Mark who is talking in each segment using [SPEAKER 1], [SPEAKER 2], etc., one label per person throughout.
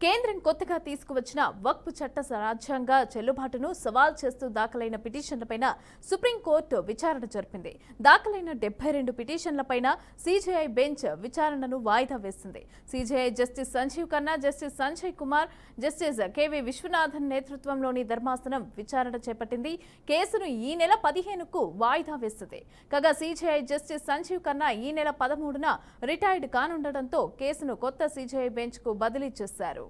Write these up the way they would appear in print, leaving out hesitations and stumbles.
[SPEAKER 1] కేంద్రం కొత్తగా తీసుకువచ్చిన వక్ఫ్ చట్ట రాజ్యాంగ చెల్లుబాటును సవాల్ చేస్తూ దాఖలైన పిటిషన్లపైన సుప్రీంకోర్టు విచారణ జరిపింది. దాఖలైన 72 పిటిషన్లపైన సీజేఐ బెంచ్ విచారణను వాయిదా వేసింది. CJI justice Sanjiv Khanna, justice Sanjay Kumar, justice KV Viswanathan నేతృత్వంలోని ధర్మాసనం విచారణ చేపట్టింది. కేసును ఈ నెల 15కు వాయిదా వేసింది. కాగా సీజేఐ జస్టిస్ సంజీవ్ ఖన్నా ఈ నెల 13న రిటైర్డ్ కానుండటంతో కేసును కొత్త సీజేఐ బెంచ్కు బదిలీ చేశారు.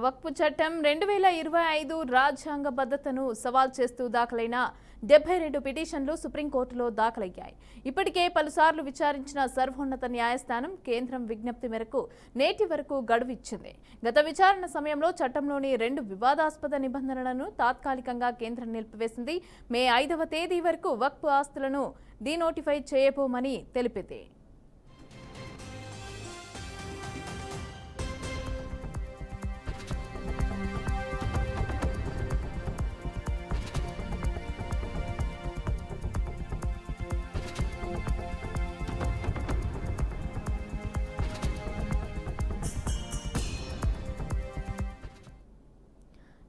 [SPEAKER 1] వక్ఫ్ చట్టం 2025 రాజ్యాంగబద్ధతను సవాల్ చేస్తూ దాఖలైన 72 పిటిషన్లు సుప్రీంకోర్టులో దాఖలయ్యాయి. ఇప్పటికే పలుసార్లు విచారించిన సర్వోన్నత న్యాయస్థానం కేంద్రం విజ్ఞప్తి మేరకు నేటి వరకు గడువు ఇచ్చింది. గత విచారణ సమయంలో చట్టంలోని 2 వివాదాస్పద నిబంధనలను తాత్కాలికంగా కేంద్రం నిలిపివేసింది. మే 5వ తేదీ వరకు వక్ఫ్ ఆస్తులను డీనోటిఫై చేయబోమని తెలిపింది.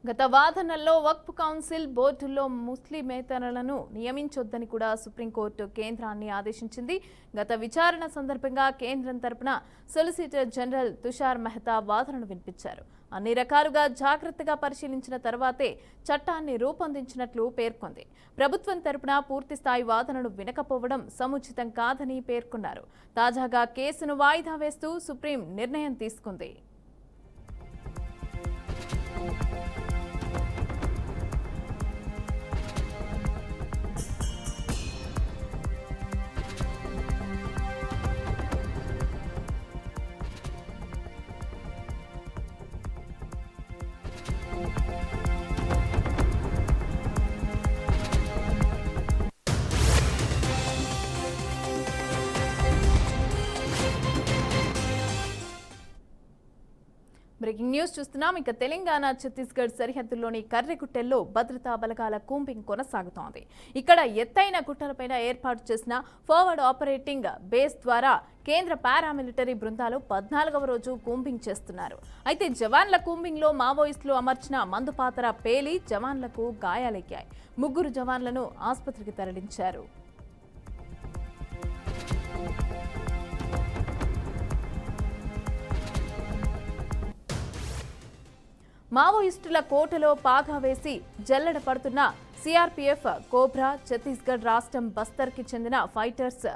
[SPEAKER 1] గత వాదనల్లో వక్ఫ్ కౌన్సిల్ బోర్డుల్లో ముస్లిమేతరులను నియమించొద్దని కూడా సుప్రీంకోర్టు కేంద్రాన్ని ఆదేశించింది. గత విచారణ సందర్భంగా కేంద్రం తరపున సొలిసిటర్ జనరల్ తుషార్ మెహతా వాదనను వినిపించారు. అన్ని రకాలుగా జాగ్రత్తగా పరిశీలించిన తర్వాతే చట్టాన్ని రూపొందించినట్లు పేర్కొంది. ప్రభుత్వం తరపున పూర్తిస్థాయి వాదనను వినకపోవడం సముచితం కాదని పేర్కొన్నారు. తాజాగా కేసును వాయిదా వేస్తూ సుప్రీం నిర్ణయం తీసుకుంది. బ్రేకింగ్ న్యూస్ చూస్తున్నాం. ఇక తెలంగాణ ఛత్తీస్గఢ్ సరిహద్దుల్లోని కర్రెగుట్టెల్లో భద్రతా బలగాల కూంబింగ్ కొనసాగుతోంది. ఇక్కడ ఎత్తైన గుట్టలపైన ఏర్పాటు చేసిన ఫార్వర్డ్ ఆపరేటింగ్ బేస్ ద్వారా కేంద్ర పారామిలిటరీ బృందాలు 14వ రోజు కూంబింగ్ చేస్తున్నారు. అయితే జవాన్ల కూంబింగ్ లో మావోయిస్టులు అమర్చిన మందుపాతర పేలి జవాన్లకు గాయాలయ్యాయి. 3 జవాన్లను ఆసుపత్రికి తరలించారు. మావోయిస్టుల కోటలో పాగా వేసి జల్లెడ పడుతున్న సిఆర్పీఎఫ్, కోబ్రా, ఛత్తీస్గఢ్ రాష్ట్రం బస్తర్కి చెందిన ఫైటర్స్,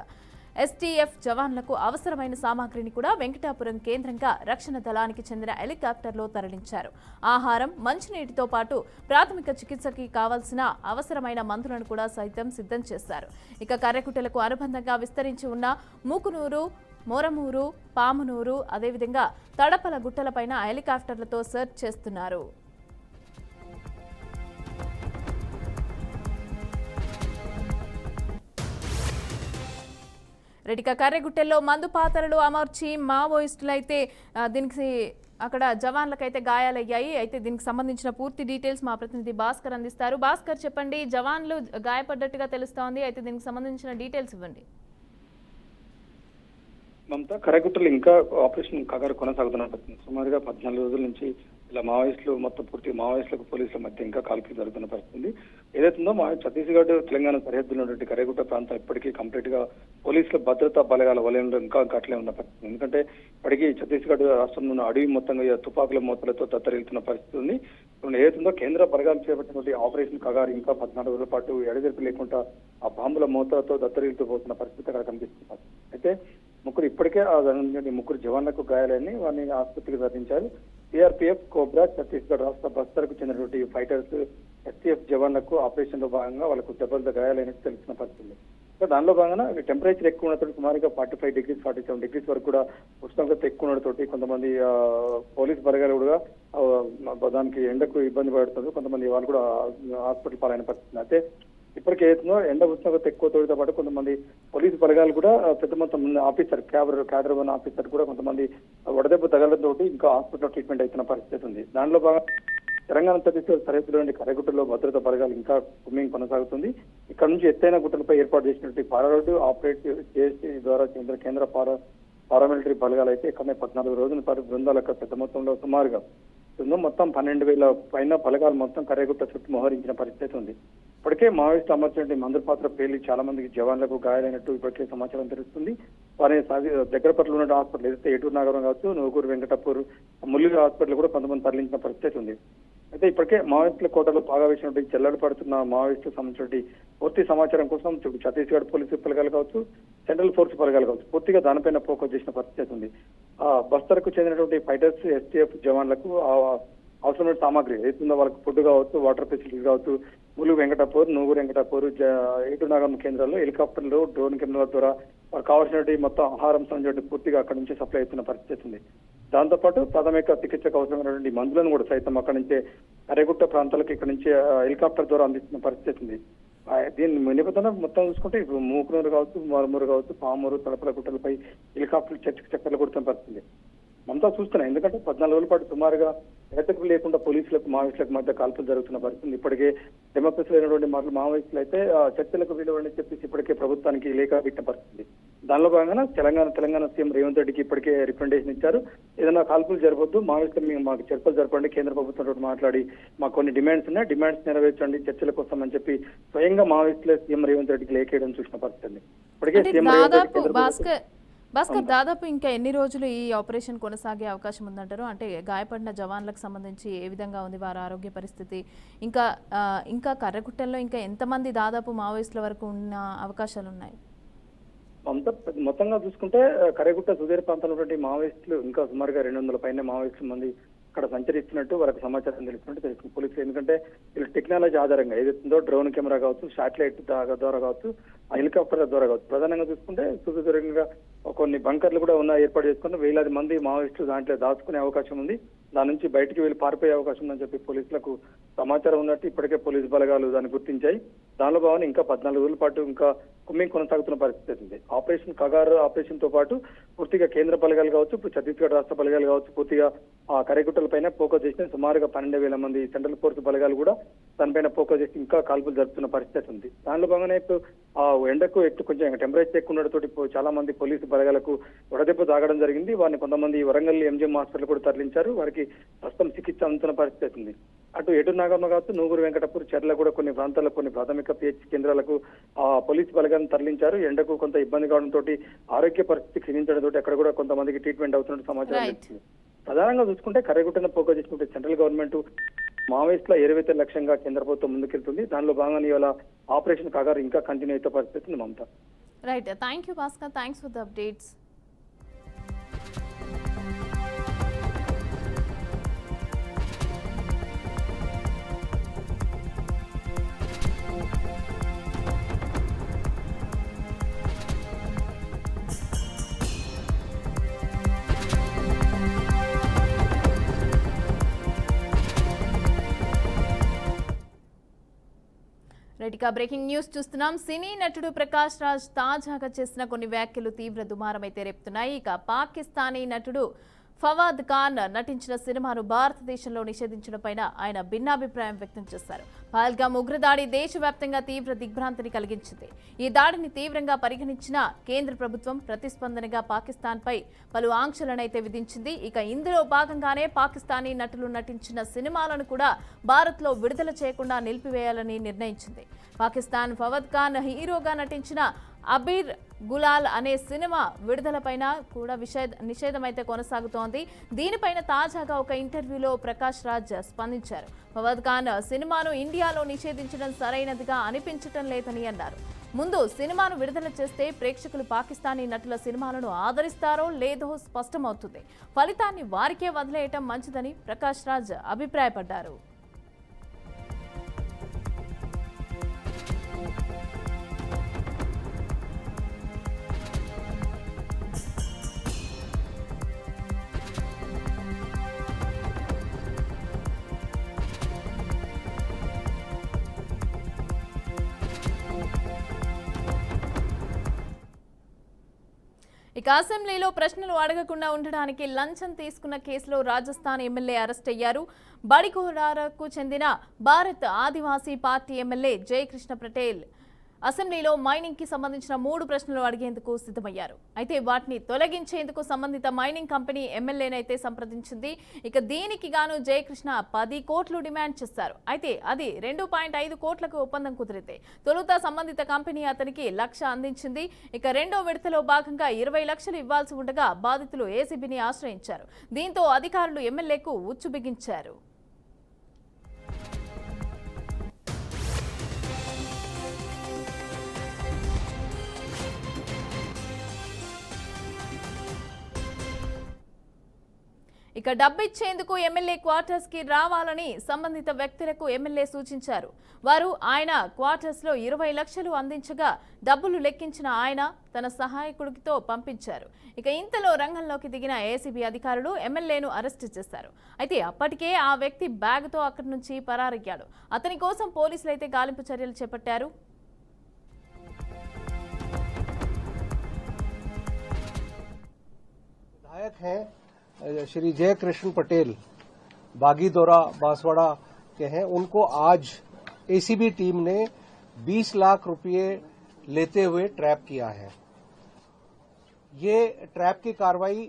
[SPEAKER 1] ఎస్టీఎఫ్ జవాన్లకు అవసరమైన సామాగ్రిని కూడా వెంకటాపురం కేంద్రంగా రక్షణ దళానికి చెందిన హెలికాప్టర్లో తరలించారు. ఆహారం, మంచినీటితో పాటు ప్రాథమిక చికిత్సకి కావాల్సిన అవసరమైన మందులను కూడా సైతం సిద్ధం చేశారు. ఇక కర్రెకుట్టెలకు అనుబంధంగా విస్తరించి ఉన్న మూకునూరు, మోరమూరు, పామునూరు, అదేవిధంగా తడపల గుట్టలపైన హెలికాప్టర్లతో సెర్చ్ చేస్తున్నారు. రెడ్డిక కర్రెగుట్టెల్లో మందుపాతరలు అమర్చి మావోయిస్టులైతే దీనికి అక్కడ జవాన్లకైతే గాయాలయ్యాయి. అయితే దీనికి సంబంధించిన పూర్తి డీటెయిల్స్ మా ప్రతినిధి భాస్కర్ అందిస్తారు. భాస్కర్, చెప్పండి, జవాన్లు గాయపడ్డట్టుగా తెలుస్తోంది. అయితే దీనికి సంబంధించిన డీటెయిల్స్ ఇవ్వండి.
[SPEAKER 2] మమతా, కర్రెగుట్టలు ఇంకా ఆపరేషన్ కగారు కొనసాగుతున్న సుమారుగా 14 రోజుల నుంచి ఇలా మావోయిస్టులు మొత్తం పూర్తి మావోయిస్టులకు పోలీసుల మధ్య ఇంకా కాల్పులు జరుగుతున్న పరిస్థితి ఏదైతుందో ఛత్తీస్గఢ్ తెలంగాణ సరిహద్దులో ఉన్నటువంటి కర్రెగుట్ట ప్రాంతం ఇప్పటికీ కంప్లీట్ గా పోలీసుల భద్రతా బలగాల వలయంలో ఇంకా అట్లే ఉన్న పరిస్థితి. ఎందుకంటే ఇప్పటికీ ఛత్తీస్గఢ్ రాష్ట్రంలో ఉన్న అడవి మొత్తంగా తుపాకుల మూతలతో దత్తరిల్లుతున్న పరిస్థితి ఉంది. ఏదైతుందో కేంద్ర బలగాలు చేపట్టినటువంటి ఆపరేషన్ కగారు ఇంకా 14 రోజుల పాటు ఎడతెరిపి లేకుండా ఆ బాంబుల మూతలతో దత్తరిల్లుతూ పోతున్న పరిస్థితి అక్కడ కనిపిస్తుంది. అయితే ఇప్పటికే ఆ 3 జవాన్లకు గాయాలని వారిని ఆసుపత్రికి తరలించారు. సిఆర్పీఎఫ్, కోబ్రా, ఛత్తీస్గఢ్ రాష్ట్ర బస్తర్కు చెందినటువంటి ఫైటర్స్, ఎస్టీఎఫ్ జవాన్లకు ఆపరేషన్ లో భాగంగా వాళ్ళకు దెబ్బలు గాయాలని తెలిసిన పరిస్థితి. దానిలో భాగంగా టెంపరేచర్ ఎక్కువ ఉన్నతో సుమారుగా 45 డిగ్రీస్ 47 డిగ్రీస్ వరకు కూడా ఉష్ణోగ్రత ఎక్కువ ఉండడంతో కొంతమంది పోలీస్ బలగాలు కూడా దానికి ఎండకు ఇబ్బంది పడుతుంది. కొంతమంది వాళ్ళు కూడా హాస్పిటల్ పాలైన పరిస్థితి. అయితే ఇప్పటికే ఏదైతుందో ఎండ ఉష్ణోగ్రత ఎక్కువతో పాటు కొంతమంది పోలీసు బలగాలు కూడా పెద్ద మొత్తం ఆఫీసర్ క్యాడర్ 1 ఆఫీసర్ కూడా కొంతమంది వడదెబ్బ తగలడంతో ఇంకా హాస్పిటల్లో ట్రీట్మెంట్ అవుతున్న పరిస్థితి ఉంది. దానిలో భాగంగా తెలంగాణ ఛత్తీస్గఢ్ సరిహద్దులోని కరగుట్టలో భద్రతా బలగాలు ఇంకా కుమ్మింగ్ కొనసాగుతుంది. ఇక్కడ నుంచి ఎత్తైన గుట్టలపై ఏర్పాటు చేసినటువంటి పారారోడ్డు ఆపరేటివ్ జేఎస్టీ ద్వారా కేంద్ర పారామిలిటరీ బలగాలు అయితే ఇక్కడనే 14 రోజుల పాటు బృందాలకు పెద్ద మొత్తంలో సుమారుగా మొత్తం 12,000 పైన బలగాలు మొత్తం కర్రగుట్ట చుట్టూ మోహరించిన పరిస్థితి ఉంది. ఇప్పటికే మావోయిస్టు అమర్చినటువంటి మందుపాత్ర పేలి చాలా మందికి జవాన్లకు గాయాలైనట్టు ఇప్పటికే సమాచారం తెలుస్తుంది. వారి దగ్గర పట్ల ఉన్న హాస్పిటల్ ఏదైతే ఏటూరు నాగరం కావచ్చు, నూగూరు వెంకటపూర్, ముల్లి హాస్పిటల్ కూడా కొంతమంది తరలించిన పరిస్థితి ఉంది. అయితే ఇప్పటికే మావోయిస్టుల కోటలో బాగా వేసినటువంటి చెల్లెలు పడుతున్న మావోయిస్టులకు సంబంధించిన పూర్తి సమాచారం కోసం ఛత్తీస్గఢ్ పోలీసు బలగాలు కావచ్చు, సెంట్రల్ ఫోర్స్ బలగాలు కావచ్చు పూర్తిగా దానిపైన ఫోకస్ చేసిన పరిస్థితి ఉంది. బస్తర్కు చెందినటువంటి ఫైటర్స్, ఎస్టీఎఫ్ జవాన్లకు అవసరమైన సామాగ్రి ఏదైతుందో వాళ్ళకి ఫుడ్ కావచ్చు, వాటర్ ఫెసిలిటీస్ కావచ్చు, ములు వెంకటపూర్, నూగూరు వెంకటపూర్, ఏటూరు నాగరం కేంద్రాల్లో హెలికాప్టర్లు, డ్రోన్ కెమెరాల ద్వారా వారికి కావాల్సినటువంటి మొత్తం ఆహారం సంబంధించి పూర్తిగా అక్కడి నుంచి సప్లై అవుతున్న పరిస్థితి ఉంది. దాంతోపాటు ప్రాథమిక చికిత్సకు అవసరమైనటువంటి మందులను కూడా సైతం అక్కడి నుంచే అరెగుట్ట ప్రాంతాలకు ఇక్కడ నుంచి హెలికాప్టర్ ద్వారా అందిస్తున్న పరిస్థితి ఉంది. దీని నేపథ్యంలో మొత్తం చూసుకుంటే ఇప్పుడు మూకునూరు కావచ్చు, మారుమూరు కావచ్చు, పామూరు, తలపల గుట్టలపై హెలికాప్టర్లు చక్కర్లు కొడుతున్న పరిస్థితి మనతో చూస్తున్నాం. ఎందుకంటే 14 రోజుల పాటు సుమారుగా ఎడతెరిపి లేకుండా పోలీసులకు మావోయిస్టులకు మధ్య కాల్పులు జరుగుతున్న పరిస్థితి. ఇప్పటికే డెమోక్రసీ అయినటువంటి మావోయిస్టులు అయితే చర్చలకు వీలవని చెప్పేసి ఇప్పటికే ప్రభుత్వానికి లేఖ పెట్టిన పరిస్థితి. దానిలో భాగంగా తెలంగాణ సీఎం రేవంత్ రెడ్డికి ఇప్పటికే రికమెండేషన్ ఇచ్చారు. ఏదైనా కాల్పులు జరగొద్దు, మావోయిస్టులు మాకు చర్చలు జరపండి, కేంద్ర ప్రభుత్వంతో మాట్లాడి మాకు కొన్ని డిమాండ్స్ ఉన్నాయి, డిమాండ్స్ నెరవేర్చండి, చర్చల కోసం అని చెప్పి స్వయంగా మావోయిస్టులే సీఎం రేవంత్ రెడ్డికి లేఖ వేయడం చూసిన పరిస్థితి. ఇప్పటికే సీఎం రేవంత్ రెడ్డి
[SPEAKER 1] భాస్కర్ దాదాపు ఇంకా ఎన్ని రోజులు ఈ ఆపరేషన్ కొనసాగే అవకాశం ఉందంటారు? అంటే గాయపడిన జవాన్లకు సంబంధించి ఏ విధంగా ఉంది వారి ఆరోగ్య పరిస్థితి? ఇంకా కర్రగుట్టల్లో ఇంకా ఎంతమంది దాదాపు మావోయిస్టుల వరకు ఉన్న అవకాశాలు ఉన్నాయి?
[SPEAKER 2] మొత్తంగా చూసుకుంటే కర్రగుట్ట సుదీర ప్రాంతంలో ఉన్నటువంటి మావోయిస్టులు ఇంకా సుమారుగా 200 పైన మావోయిస్టుల మంది అక్కడ సంచరిస్తున్నట్టు వాళ్ళకి సమాచారం తెలుస్తుంది పోలీసులు. ఎందుకంటే వీళ్ళు టెక్నాలజీ ఆధారంగా ఏదైతుందో డ్రోన్ కెమెరా కావచ్చు, శాటిలైట్ ద్వారా కావచ్చు, హెలికాప్టర్ల ద్వారా కావచ్చు, ప్రధానంగా చూసుకుంటే సుదూరంగా కొన్ని బంకర్లు కూడా ఏర్పాటు చేసుకుని వేలాది మంది మావోయిస్టులు దాంట్లో దాచుకునే అవకాశం ఉంది. దాని నుంచి బయటికి వెళ్ళి పారిపోయే అవకాశం ఉందని చెప్పి పోలీసులకు సమాచారం ఉన్నట్టు ఇప్పటికే పోలీసు బలగాలు దాన్ని గుర్తించాయి. దానిలో భాగంగా ఇంకా 14 రోజుల పాటు ఇంకా కుమ్మింగ్ కొనసాగుతున్న పరిస్థితి ఉంది. ఆపరేషన్ కగార్ ఆపరేషన్ తో పాటు పూర్తిగా కేంద్ర బలగాలు కావచ్చు, ఇప్పుడు ఛత్తీస్గఢ్ రాష్ట్ర బలగాలు కావచ్చు, పూర్తిగా కరైగుట్టల పైన ఫోకస్ చేసిన సుమారుగా 12,000 మంది సెంట్రల్ ఫోర్స్ బలగాలు కూడా దానిపైన ఫోకస్ చేసి ఇంకా కాల్పులు జరుపుతున్న పరిస్థితి ఉంది. దానిలో భాగంగానే ఇప్పుడు ఎండకు కొంచెం టెంపరేచర్ ఎక్కువ ఉండడంతో చాలా మంది పోలీసు బలగాలకు వడదెబ్బ తాగడం జరిగింది. వారిని కొంతమంది వరంగల్ ఎంజిఎం హాస్పిటల్ కూడా తరలించారు. వారికి ప్రస్తుతం చికిత్స అందుతున్న పరిస్థితి ఉంది. అటు ఏటూరు నాగమ్మ కావచ్చు, నూగూరు వెంకటపూర్, చెర్ల కూడా కొన్ని ప్రాంతాల్లో కొన్ని ప్రాథమిక పిహెచ్ కేంద్రాలకు పోలీసు బలగాలను తరలించారు. ఎండకు కొంత ఇబ్బంది కావడంతో ఆరోగ్య పరిస్థితి క్షీణించడంతో అక్కడ కూడా కొంతమందికి ట్రీట్మెంట్ అవుతున్నట్టు సమాచారం ఇచ్చింది. ప్రధానంగా చూసుకుంటే కర్రగుట్టను ఫోకస్ చేసుకుంటే సెంట్రల్ గవర్నమెంట్ మావోయిస్టుల ఏరువేత లక్ష్యంగా కేంద్ర ప్రభుత్వం ముందుకెళ్తుంది. దానిలో భాగంగా ఇవాళ ఆపరేషన్ కగార్ ఇంకా కంటిన్యూ అయితే పరిస్థితి ఉంది. Mamata.
[SPEAKER 1] Right, thank you Bhaskar, thanks for the updates. రైట్గా బ్రేకింగ్ న్యూస్ చూస్తున్నాం. సినీ నటుడు ప్రకాష్ రాజ్ తాజాగా చేసిన కొన్ని వ్యాఖ్యలు తీవ్ర దుమారమైతే రేపుతున్నాయి. ఇక పాకిస్తానీ నటుడు ఫవాద్ ఖాన్ నటించిన సినిమాను భారతదేశంలో నిషేధించడంపై ఆయన భిన్నాభిప్రాయం వ్యక్తం చేశారు. పహల్గామ్ ఉగ్రదాడి దేశవ్యాప్తంగా తీవ్ర దిగ్భ్రాంతిని కలిగించింది. ఈ దాడిని తీవ్రంగా పరిగణించిన కేంద్ర ప్రభుత్వం ప్రతిస్పందనగా పాకిస్తాన్పై పలు ఆంక్షలనైతే విధించింది. ఇక ఇందులో భాగంగానే పాకిస్తానీ నటులు నటించిన సినిమాలను కూడా భారత్లో విడుదల చేయకుండా నిలిపివేయాలని నిర్ణయించింది. పాకిస్తాన్ ఫవాద్ ఖాన్ హీరోగా నటించిన అబీర్ గులాల్ అనే సినిమా విడుదలపైన కూడా నిషేధం అయితే కొనసాగుతోంది. దీనిపైన తాజాగా ఒక ఇంటర్వ్యూలో ప్రకాష్ రాజ్ స్పందించారు. ఫవాద్ ఖాన్ సినిమాను ఇండియాలో నిషేధించడం సరైనదిగా అనిపించటం లేదని అన్నారు. ముందు సినిమాను విడుదల చేస్తే ప్రేక్షకులు పాకిస్తానీ నటుల సినిమాలను ఆదరిస్తారో లేదో స్పష్టమవుతుంది. ఫలితాన్ని వారికే వదిలేయటం మంచిదని ప్రకాష్ రాజ్ అభిప్రాయపడ్డారు. ఇక ఇక అసెంబ్లీలో ప్రశ్నలు అడగకుండా ఉండడానికి లంచం తీసుకున్న కేసులో రాజస్థాన్ ఎమ్మెల్యే అరెస్ట్ అయ్యారు. బడికోరారకు చెందిన భారత్ ఆదివాసీ పార్టీ ఎమ్మెల్యే జయకృష్ణ పటేల్ అసెంబ్లీలో మైనింగ్ కి సంబంధించిన 3 ప్రశ్నలు అడిగేందుకు సిద్ధమయ్యారు. అయితే వాటిని తొలగించేందుకు సంబంధిత మైనింగ్ కంపెనీ ఎమ్మెల్యేనైతే సంప్రదించింది. ఇక దీనికి గాను జయకృష్ణ 10 కోట్లు డిమాండ్ చేశారు. అయితే అది 2.5 కోట్లకు ఒప్పందం కుదిరితే తొలుత సంబంధిత కంపెనీ అతనికి 1 లక్ష అందించింది. ఇక రెండో విడతలో భాగంగా 20 లక్షలు ఇవ్వాల్సి ఉండగా బాధితులు ఏసీబీని ఆశ్రయించారు. దీంతో అధికారులు ఎమ్మెల్యేకు ఉచ్చు బిగించారు. ఇక డబ్బు ఇచ్చేందుకు ఎమ్మెల్యే క్వార్టర్స్ కి రావాలని సంబంధిత వ్యక్తులకు ఎమ్మెల్యే సూచించారు. వారు ఆయన క్వార్టర్స్ లో 20 లక్షలు అందించగా డబ్బులు లెక్కించిన ఆయన తన సహాయకుడితో పంపించారు. ఇక ఇంతలో రంగంలోకి దిగిన ఏసీబీ అధికారులు ఎమ్మెల్యేను అరెస్టు చేశారు. అయితే అప్పటికే ఆ వ్యక్తి బ్యాగ్తో అక్కడి నుంచి పరారయ్యాడు. అతని కోసం పోలీసులు అయితే గాలింపు చర్యలు చేపట్టారు.
[SPEAKER 3] श्री जयकृष्ण पटेल बागीदोरा बांसवाड़ा के हैं। उनको आज एसीबी टीम ने 20 लाख रुपए लेते हुए ट्रैप किया है। ये ट्रैप की कार्रवाई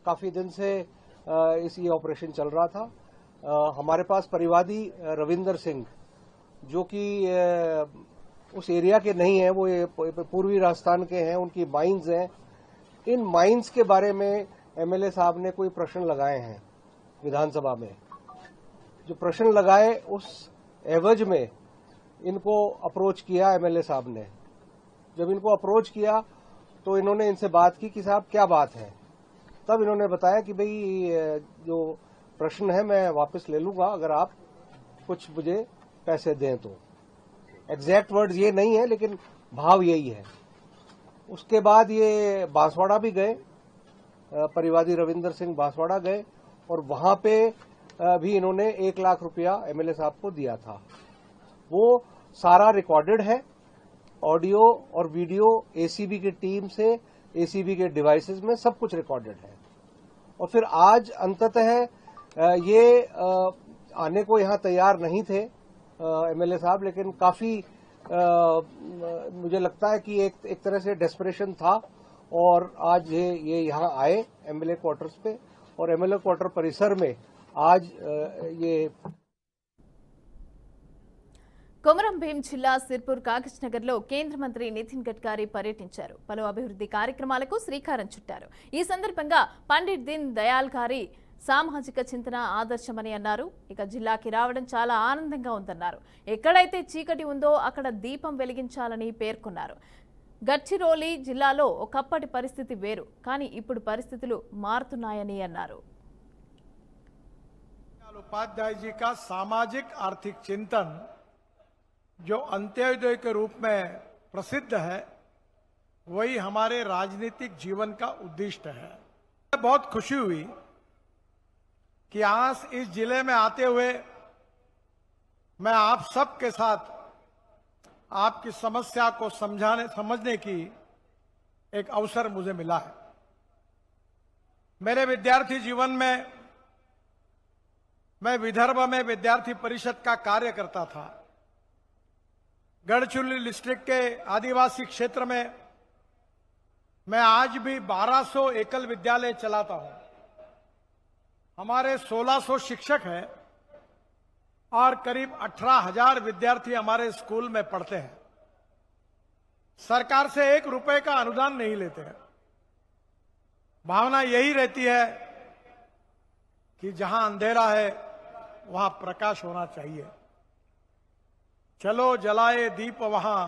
[SPEAKER 3] काफी दिन से ये ऑपरेशन चल रहा था। हमारे पास परिवादी रविंदर सिंह जो कि उस एरिया के नहीं है, वो पूर्वी राजस्थान के हैं, उनकी माइंस हैं। इन माइंस के बारे में एमएलए साहब ने कोई प्रश्न लगाए हैं विधानसभा में। जो प्रश्न लगाए उस एवज में इनको अप्रोच किया एमएलए साहब ने। जब इनको अप्रोच किया तो इन्होंने इनसे बात की कि साहब क्या बात है। तब इन्होंने बताया कि भाई जो प्रश्न है मैं वापस ले लूंगा अगर आप कुछ मुझे पैसे दें तो। एग्जैक्ट वर्ड्स ये नहीं है लेकिन भाव यही है। उसके बाद ये बांसवाड़ा भी गए, परिवादी रविंदर सिंह बांसवाड़ा गए और वहां पे भी इन्होंने 1 लाख रुपया एमएलए साहब को दिया था। वो सारा रिकॉर्डेड है, ऑडियो और वीडियो एसीबी की टीम से, एसीबी के डिवाइसेस में सब कुछ रिकॉर्डेड है। और फिर आज अंततः ये आने को यहाँ तैयार नहीं थे एमएलए साहब, लेकिन काफी मुझे लगता है कि एक तरह से डेस्परेशन था और आज ये यहाँ आए एमएलए क्वार्टर्स पे और एमएलए क्वार्टर परिसर में आज ये
[SPEAKER 1] కొమరం భీం జిల్లా సిర్పూర్ కాగజ్ నగర్ లో కేంద్ర మంత్రి నితిన్ గడ్కరీ పర్యటించారు. పలు అభివృద్ధి కార్యక్రమాలకు శ్రీకారం చుట్టారు. ఈ సందర్భంగా పండిట్ దీన్ దయాళ్ గారి సామాజిక చింతన ఆదర్శమని అన్నారు. ఇక జిల్లాకి రావడం చాలా ఆనందంగా ఉందన్నారు. ఎక్కడైతే చీకటి ఉందో అక్కడ దీపం వెలిగించాలని పేర్కొన్నారు. గడ్చిరోలి జిల్లాలో ఒకప్పటి పరిస్థితి వేరు, కానీ ఇప్పుడు పరిస్థితులు మారుతున్నాయని అన్నారు.
[SPEAKER 4] उपाध्याय जी का सामाजिक आर्थिक चिंतन जो अंत्योदय के रूप में प्रसिद्ध है, वही हमारे राजनीतिक जीवन का उद्दिष्ट है। बहुत खुशी हुई कि आज इस जिले में आते हुए मैं आप सब के साथ आपकी समस्या को समझने की एक अवसर मुझे मिला है। मेरे विद्यार्थी जीवन में मैं विदर्भ में विद्यार्थी परिषद का कार्य करता था। गढ़चिरौली डिस्ट्रिक्ट के आदिवासी क्षेत्र में मैं आज भी 1200 एकल विद्यालय चलाता हूं। हमारे 1600 शिक्षक हैं और करीब 18,000 विद्यार्थी हमारे स्कूल में पढ़ते हैं। सरकार से 1 रुपए का अनुदान नहीं लेते हैं। भावना यही रहती है कि जहां अंधेरा है वहां प्रकाश होना चाहिए। चलो जलाए दीप वहां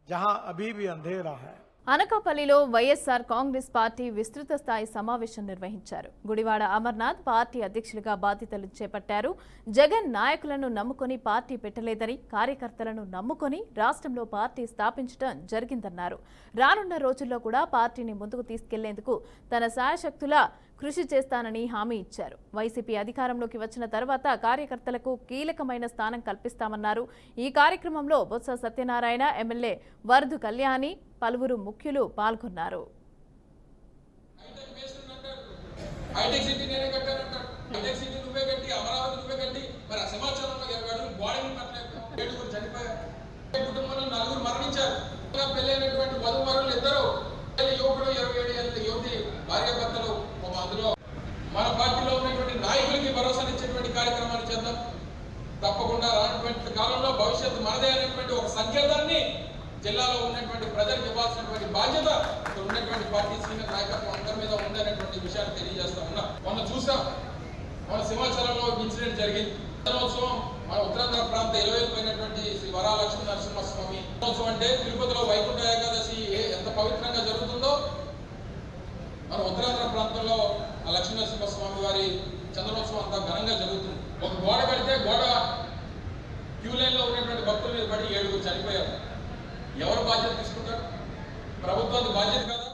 [SPEAKER 4] जहां अभी भी अंधेरा है।
[SPEAKER 1] అనకాపల్లిలో వైఎస్ఆర్ కాంగ్రెస్ పార్టీ విస్తృత స్థాయి సమావేశం నిర్వహించారు. గుడివాడ అమర్నాథ్ పార్టీ అధ్యక్షులుగా బాధ్యతలు చేపట్టారు. జగన్ నాయకులను నమ్ముకొని పార్టీ పెట్టలేదని, కార్యకర్తలను నమ్ముకొని రాష్ట్రంలో పార్టీ స్థాపించడం జరిగిందన్నారు. రానున్న రోజుల్లో కూడా పార్టీని ముందుకు తీసుకెళ్లేందుకు తన శాయశక్తులా కృషి చేస్తానని హామీ ఇచ్చారు. వైసీపీ అధికారంలోకి వచ్చిన తర్వాత కార్యకర్తలకు కీలకమైన స్థానం కల్పిస్తామన్నారు. ఈ కార్యక్రమంలో బొత్స సత్యనారాయణ, ఎమ్మెల్యే వరదు కళ్యాణి, పలువురు ముఖ్యులు పాల్గొన్నారు.
[SPEAKER 5] హైటెక్ సిటీ నేనే కట్టానంటాడు. హైటెక్ సిటీ నువ్వే కట్టి, అమరావతి నువ్వే కట్టి, మరి ఆ సింహాచలంలో 20 అడుగులు గోడని కట్టలేదు. 7 చనిపోయారు. కుటుంబంలో 4 మరణించారు. పెళ్ళైనటువంటి వధువరులు 2 యువకుడు 27 ఏళ్ళ యువతి భార్య భర్తలు. అందులో మన పార్టీలో ఉన్నటువంటి నాయకులకి భరోసానిచ్చేటువంటి కార్యక్రమాలు చేద్దాం. తప్పకుండా రానటువంటి కాలంలో భవిష్యత్తు మనదే అనేటువంటి ఒక సంకేతాన్ని జిల్లాలో ఉన్నటువంటి ప్రజలకు ఇవ్వాల్సినటువంటి బాధ్యత ఇక్కడ ఉన్నటువంటి పార్టీ సీనియర్ నాయకత్వం అందరి మీద ఉందనేటువంటి విషయాన్ని తెలియజేస్తా ఉన్నా. మొన్న చూసాం, మన సింహాచలంలో ఇన్సిడెంట్ జరిగింది. దినోత్సవం మన ఉత్తరాంధ్ర ప్రాంత ఎలువెలిపోయినటువంటి శ్రీ వరాలక్ష్మీ నరసింహస్వామి దినోత్సవం అంటే తిరుపతిలో వైకుంఠ ఏకాదశి ఎంత పవిత్రంగా జరుగుతుందో మన ఉత్తరాంధ్ర ప్రాంతంలో ఆ లక్ష్మీ నరసింహస్వామి వారి చంద్రోత్సవం అంతా ఘనంగా జరుగుతుంది. ఒక గోడ కడితే గోడ క్యూ లైన్ లో ఉన్నటువంటి భక్తుల మీద పడి 7 చనిపోయారు. ఎవరు బాధ్యత తీసుకుంటారు? ప్రభుత్వానికి బాధ్యత కదా.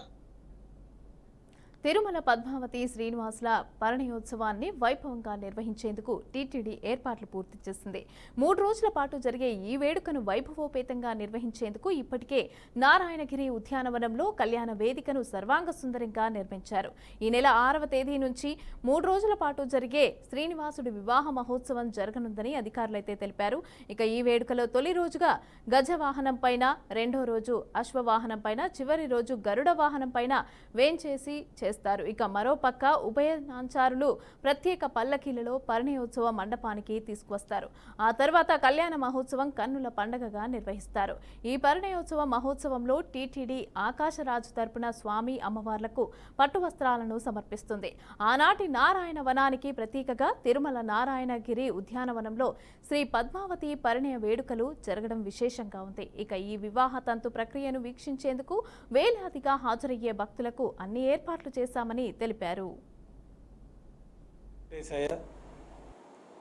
[SPEAKER 1] తిరుమల పద్మావతి శ్రీనివాసుల పరిణయోత్సవాన్ని వైభవంగా నిర్వహించేందుకు టీటీడీ ఏర్పాట్లు పూర్తి చేసింది. 3 రోజుల పాటు జరిగే ఈ వేడుకను వైభవోపేతంగా నిర్వహించేందుకు ఇప్పటికే నారాయణగిరి ఉద్యానవనంలో కళ్యాణ వేదికను సర్వాంగ సుందరంగా నిర్మించారు. ఈ నెల 6వ తేదీ నుంచి 3 రోజుల పాటు జరిగే శ్రీనివాసుడి వివాహ మహోత్సవం జరగనుందని అధికారులైతే తెలిపారు. ఇక ఈ వేడుకలో తొలి రోజుగా గజవాహనం పైన, రెండో రోజు అశ్వవాహనం పైన, చివరి రోజు గరుడ వాహనం పైన వేంచేసి చేస్తారు. ఇక మరోపక్క ఉభయనాంచారులు ప్రత్యేక పల్లకీలలో పరిణయోత్సవ మండపానికి తీసుకువస్తారు. ఆ తర్వాత కళ్యాణ మహోత్సవం కన్నుల పండగగా నిర్వహిస్తారు. ఈ పరిణయోత్సవ మహోత్సవంలో టీటీడీ ఆకాశరాజు తరపున స్వామి అమ్మవార్లకు పట్టు వస్త్రాలను సమర్పిస్తుంది. ఆనాటి నారాయణ వనానికి ప్రతీకగా తిరుమల నారాయణగిరి ఉద్యానవనంలో శ్రీ పద్మావతి పరిణయ వేడుకలు జరగడం విశేషంగా ఉంది. ఇక ఈ వివాహ తంతు ప్రక్రియను వీక్షించేందుకు వేలాదిగా హాజరయ్యే భక్తులకు అన్ని ఏర్పాట్లు చేశామని తెలిపారు.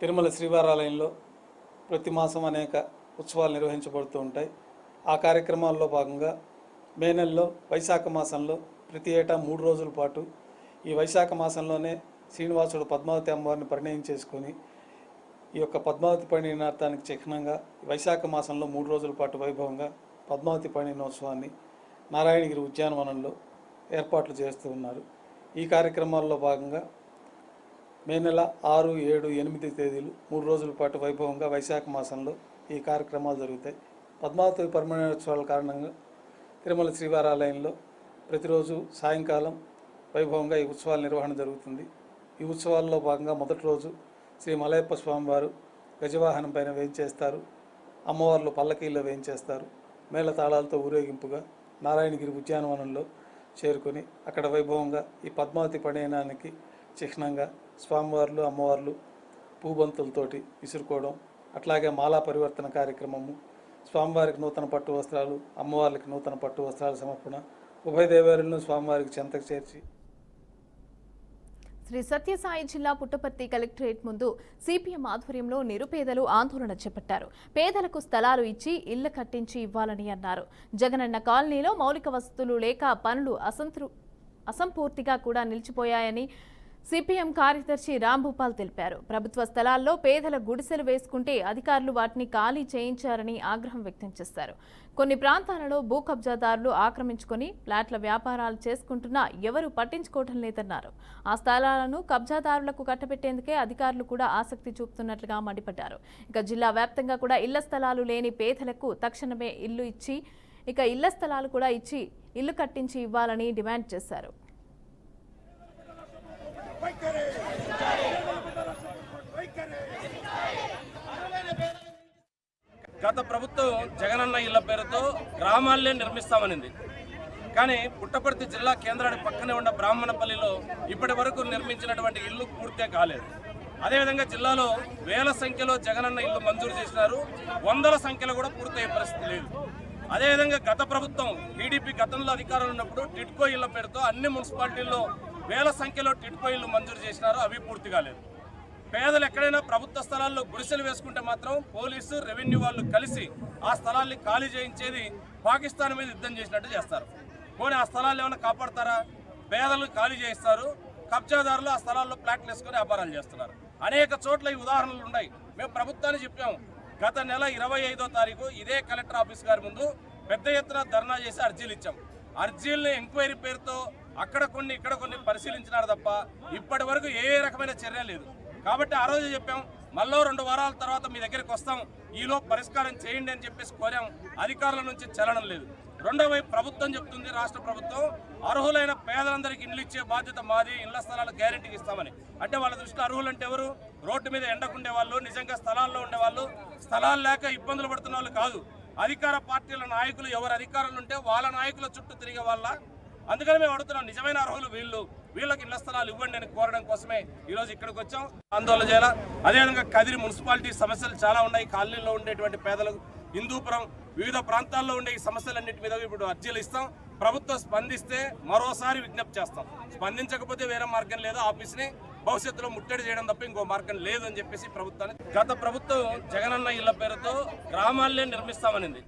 [SPEAKER 6] తిరుమల శ్రీవారాలయంలో ప్రతి మాసం అనేక ఉత్సవాలు నిర్వహించబడుతూ ఉంటాయి. ఆ కార్యక్రమాల్లో భాగంగా మే నెలలో వైశాఖ మాసంలో ప్రతి ఏటా 3 రోజుల పాటు ఈ వైశాఖ మాసంలోనే శ్రీనివాసుడు పద్మావతి అమ్మవారిని పరిణయం చేసుకొని ఈ యొక్క పద్మావతి పరిణయార్థానికి చిహ్నంగా వైశాఖ మాసంలో 3 రోజుల పాటు వైభవంగా పద్మావతి పరిణయోత్సవాన్ని నారాయణగిరి ఉద్యానవనంలో ఏర్పాట్లు చేస్తూ ఉన్నారు. ఈ కార్యక్రమాల్లో భాగంగా మే నెల 6, 7, 8 తేదీలు 3 రోజుల పాటు వైభవంగా వైశాఖ మాసంలో ఈ కార్యక్రమాలు జరుగుతాయి. పద్మావతి పరిణయోత్సవాల కారణంగా తిరుమల శ్రీవారాలయంలో ప్రతిరోజు సాయంకాలం వైభవంగా ఈ ఉత్సవాల నిర్వహణ జరుగుతుంది. ఈ ఉత్సవాల్లో భాగంగా మొదటి రోజు శ్రీ మలయప్ప స్వామివారు గజవాహనం పైన వేయించేస్తారు. అమ్మవార్లు పల్లకీల్లో వేయించేస్తారు. మేళ తాళాలతో ఊరేగింపుగా నారాయణగిరి ఉద్యానవనంలో చేరుకొని అక్కడ వైభవంగా ఈ పద్మావతి పరిణయానికి చిహ్నంగా స్వామివార్లు అమ్మవార్లు పూబంతులతోటి విసురుకోవడం, అట్లాగే మాలా పరివర్తన కార్యక్రమము, స్వామివారికి నూతన పట్టు వస్త్రాలు, అమ్మవార్లకి నూతన పట్టు వస్త్రాల సమర్పణ, ఉభయ దేవాలయాలను స్వామివారికి చెంతకు చేర్చి
[SPEAKER 1] శ్రీ సత్యసాయి జిల్లా పుట్టపర్తి కలెక్టరేట్ ముందు సిపిఎం ఆధ్వర్యంలో నిరుపేదలు ఆందోళన చేపట్టారు. పేదలకు స్థలాలు ఇచ్చి ఇళ్లు కట్టించి ఇవ్వాలని అన్నారు. జగనన్న కాలనీలో మౌలిక వసతులు లేక పనులు అసంపూర్తిగా కూడా నిలిచిపోయాయని సిపిఎం కార్యదర్శి రాంభూపాల్ తెలిపారు. ప్రభుత్వ స్థలాల్లో పేదల గుడిసెలు వేసుకుంటే అధికారులు వాటిని ఖాళీ చేయించారని ఆగ్రహం వ్యక్తం చేశారు. కొన్ని ప్రాంతాలలో భూ కబ్జాదారులు ఆక్రమించుకొని ఫ్లాట్ల వ్యాపారాలు చేసుకుంటున్నా ఎవరూ పట్టించుకోవడం లేదన్నారు. ఆ స్థలాలను కబ్జాదారులకు కట్టబెట్టేందుకే అధికారులు కూడా ఆసక్తి చూపుతున్నట్లుగా మండిపడ్డారు. ఇక జిల్లా వ్యాప్తంగా కూడా ఇళ్ల స్థలాలు లేని పేదలకు తక్షణమే ఇళ్ల స్థలాలు కూడా ఇచ్చి ఇల్లు కట్టించి ఇవ్వాలని డిమాండ్ చేశారు.
[SPEAKER 7] గత ప్రభుత్వం జగనన్న ఇళ్ల పేరుతో గ్రామాలనే నిర్మిస్తామనింది. కానీ పుట్టపర్తి జిల్లా కేంద్రానికి పక్కనే ఉన్న బ్రాహ్మణపల్లిలో ఇప్పటి వరకు నిర్మించినటువంటి ఇల్లు పూర్తే కాలేదు. అదేవిధంగా జిల్లాలో వేల సంఖ్యలో జగనన్న ఇల్లు మంజూరు చేసినారు, వందల సంఖ్యలో కూడా పూర్తయ్యే పరిస్థితి లేదు. అదేవిధంగా గత ప్రభుత్వం టీడీపీ గతంలో అధికారంలో ఉన్నప్పుడు టిడ్కో ఇళ్ల పేరుతో అన్ని మున్సిపాలిటీల్లో వేల సంఖ్యలో టిడ్కో ఇళ్లు మంజూరు చేసినారు, అవి పూర్తి కాలేదు. పేదలు ఎక్కడైనా ప్రభుత్వ స్థలాల్లో గుడిసెలు వేసుకుంటే మాత్రం పోలీసు రెవెన్యూ వాళ్ళు కలిసి ఆ స్థలాల్ని ఖాళీ చేయించేది పాకిస్తాన్ మీద యుద్ధం చేసినట్టు చేస్తారు. పోనీ ఆ స్థలాలు ఏమైనా కాపాడతారా? పేదలు ఖాళీ చేయిస్తారు, కబ్జాదారులు ఆ స్థలాల్లో ప్లాట్లు వేసుకొని వ్యాపారాలు చేస్తున్నారు. అనేక చోట్ల ఈ ఉదాహరణలు ఉన్నాయి. మేము ప్రభుత్వాన్ని చెప్పాము. గత నెల 25వ తారీఖు ఇదే కలెక్టర్ ఆఫీస్ గారి ముందు పెద్ద ఎత్తున ధర్నా చేసి అర్జీలు ఇచ్చాం. అర్జీలని ఎంక్వైరీ పేరుతో అక్కడ కొన్ని ఇక్కడ కొన్ని పరిశీలించినారు తప్ప ఇప్పటి వరకు ఏ రకమైన చర్య లేదు. కాబట్టి ఆ రోజు చెప్పాం, మళ్ళీ 2 వారాల తర్వాత మీ దగ్గరికి వస్తాం, ఈలో పరిష్కారం చేయండి అని చెప్పేసి కోరాం. అధికారుల నుంచి చలనం లేదు. రెండో వైపు ప్రభుత్వం చెప్తుంది, రాష్ట్ర ప్రభుత్వం అర్హులైన పేదలందరికీ ఇండ్లు ఇచ్చే బాధ్యత మాది, ఇళ్ల స్థలాలు గ్యారెంటీకి ఇస్తామని. అంటే వాళ్ళ దృష్టిలో అర్హులు అంటే ఎవరు? రోడ్డు మీద ఎండకుండే వాళ్ళు, నిజంగా స్థలాల్లో ఉండేవాళ్ళు, స్థలాలు లేక ఇబ్బందులు పడుతున్న వాళ్ళు కాదు. అధికార పార్టీల నాయకులు ఎవరు అధికారులు ఉంటే వాళ్ళ నాయకుల చుట్టూ తిరిగే వాళ్ళ. అందుకని మేము అడుగుతున్నాం, నిజమైన అర్హులు వీళ్ళకి ఇళ్ల స్థలాలు ఇవ్వండి అని కోరడం కోసమే ఈరోజు ఇక్కడికి వచ్చాం. ఆందోళన చేయాల. అదేవిధంగా కదిరి మున్సిపాలిటీ సమస్యలు చాలా ఉన్నాయి. కాలనీలో ఉండేటువంటి పేదలకు, హిందూపురం వివిధ ప్రాంతాల్లో ఉండే ఈ సమస్యలన్నింటి మీద ఇప్పుడు అర్జీలు ఇస్తాం. ప్రభుత్వం స్పందిస్తే మరోసారి విజ్ఞప్తి చేస్తాం. స్పందించకపోతే వేరే మార్గం లేదు, ఆఫీస్ని భవిష్యత్తులో ముట్టడి చేయడం తప్ప ఇంకో మార్గం లేదు అని చెప్పేసి ప్రభుత్వాన్ని, గత ప్రభుత్వం జగనన్న ఇళ్ల పేరుతో గ్రామాలనే నిర్మిస్తామనింది.